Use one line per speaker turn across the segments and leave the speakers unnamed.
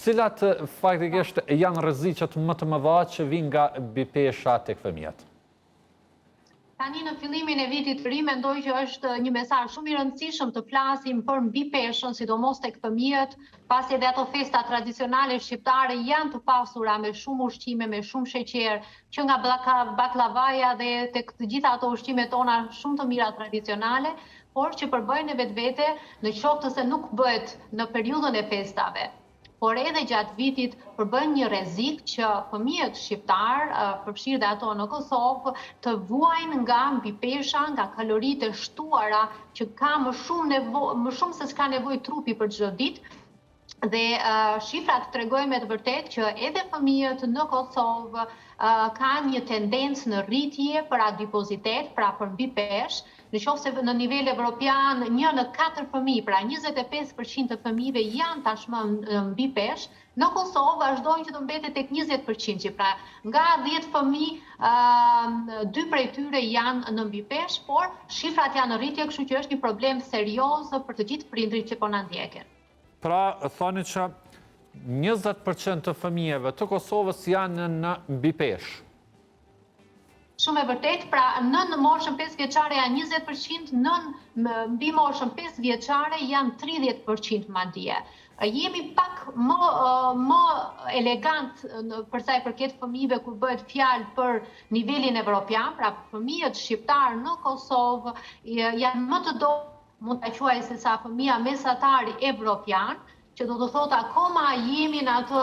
cilat faktikisht janë rreziqet më të mëdha që vijnë nga bipesha tek fëmijët?
Tani në fillimin e vitit të ri mendoj që është një mesazh shumë i rëndësishëm të flasim për mbipeshën, sidomos tek fëmijët, pasi edhe ato festa tradicionale shqiptare janë të pasura me shumë ushqime, me shumë sheqer, që nga baklavaja dhe tek të gjitha ato ushqimet tona shumë të mira tradicionale, por që përbëjnë në vetvete në qoftë se nuk bëhet në periudhën e festave, por edhe gjatë vitit përbën një rrezik që fëmijët shqiptar, përfshirë dhe ato në Kosovë, të vuajnë nga mbipesha, nga kaloritë e shtuara që ka më shumë se çka nevojë trupi për çdo ditë. Dhe shifrat tregojnë me të vërtetë që edhe fëmijët në Kosovë kanë një tendencë në rritje për adipozitet, pra për mbipesh, nëse në nivel evropian 1 në 4 fëmijë, pra 25% të fëmijëve janë tashmë mbipesh, në Kosovë vazhdojnë që të mbetet tek 20%, pra nga 10 fëmijë, 2 prej tyre janë në mbipesh, por shifrat janë në rritje, kështu që është një problem serioz për të gjithë prindrit që po na ndjekin.
Pra, thoni që 20% të fëmijëve të Kosovës janë në mbipesh.
Shumë e vërtet, pra në moshën 5 vjeçare janë 20%, mbi moshën 5 vjeçare janë 30% madje. Jemi pak më elegant për sa i përket fëmijëve kur bëhet fjalë për nivelin evropian, pra fëmijët shqiptar në Kosovë janë më të mund ta quaj se sa fëmia mesatar evropian, që do të thotë akoma jemi në atë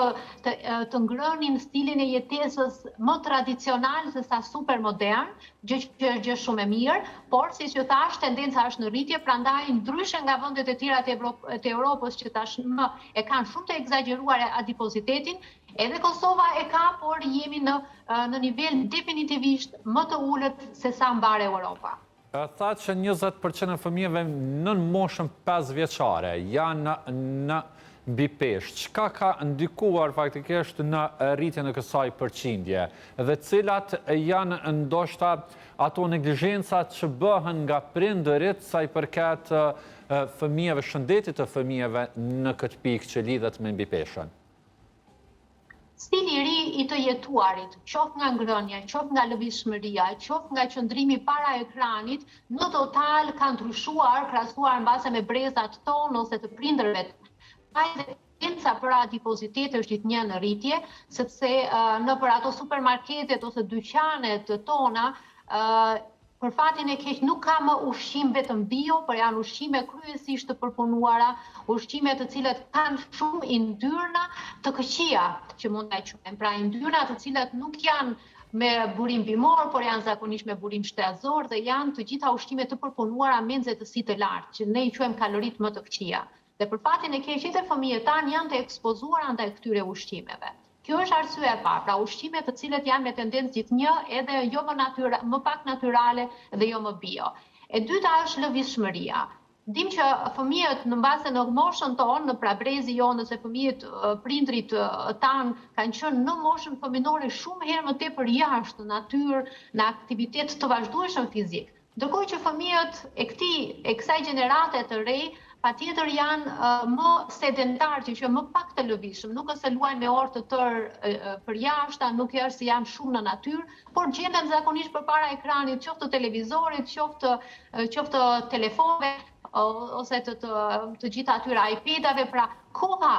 të ngrënin stilin e jetesës më tradicional se sa super modern, gjë që është gjë shumë e mirë, por siç ju thash, tendenca është në rritje, prandaj ndryshe nga vendet e tjera të Europës që tashmë e kanë shumë të egzageruar adipozitetin, edhe Kosova e ka, por jemi në nivel definitivisht më të ulët se sa mbar Europa.
Tha që 20% e fëmijëve në moshën 5 vjeçare janë në mbipesh. Çka ka ndikuar faktikisht në rritjen e kësaj përqindje dhe cilat janë ndoshta ato neglizhencat që bëhen nga prindërit sa i përket fëmijëve, shëndetit të fëmijëve në këtë pikë që lidhet me mbipeshën?
Stili i ri i të jetuarit, qoftë nga ngrënia, qoftë nga lëvizshmëria, qoftë nga qëndrimi para ekranit, në total ka ndryshuar krahasuar mbase me brezat tonë ose të prindërve. Tendenca për adipozitet është gjithnjë në rritje, sepse nëpër ato supermarketet ose dyqanet tona, për fatin e keq nuk ka më ushqim vetëm bio, por janë ushqime kryesisht të përpunuara, ushqime të cilët kanë shumë yndyrna të këqija, që mund ta quajmë, pra yndyrna të cilat nuk janë me burim bimor, por janë zakonisht me burim shtazor dhe janë të gjitha ushqime të përpunuara me nxehtësi të lartë, që ne i quajmë kalorit më të këqija. Dhe për fatin e keq edhe fëmijët tanë janë të ekspozuar ndaj këtyre ushqimeve. Kjo është arsye e parë, pra ushqime të cilët janë me tendencë gjithnjë edhe jo më pak natyrale dhe jo më bio. E dyta është lëvizshmëria. Dim që fëmijët në base në moshën tonë, në prabrezi jonë, nëse fëmijët prindrit tanë kanë qenë në moshën fëminore shumë herë më tepër jashtë në natyrë, në aktivitet të vazhdueshëm fizik. Ndërkohë që fëmijët e kësaj gjenerate të re patjetër janë më sedentar, që më pak të lëvizshëm, nuk është se luajnë me orë të tërë për jashtë, nuk është se janë shumë në natyrë, por gjenden zakonisht përpara ekranit, qoftë të televizorit, qoftë telefonëve, ose të gjitha atyre iPad-ave, pra koha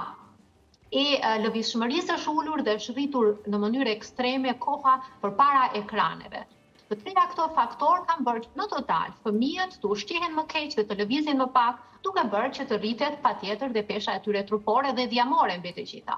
e lëvizshmërisë është ulur dhe është rritur në mënyrë ekstreme koha përpara ekraneve. Të treja këto faktorë kanë bërë që në total fëmijët të ushqihen më keq dhe të lëvizin më pak, duke bërë që të rritet patjetër dhe pesha e tyre trupore dhe diamore mbi të gjitha.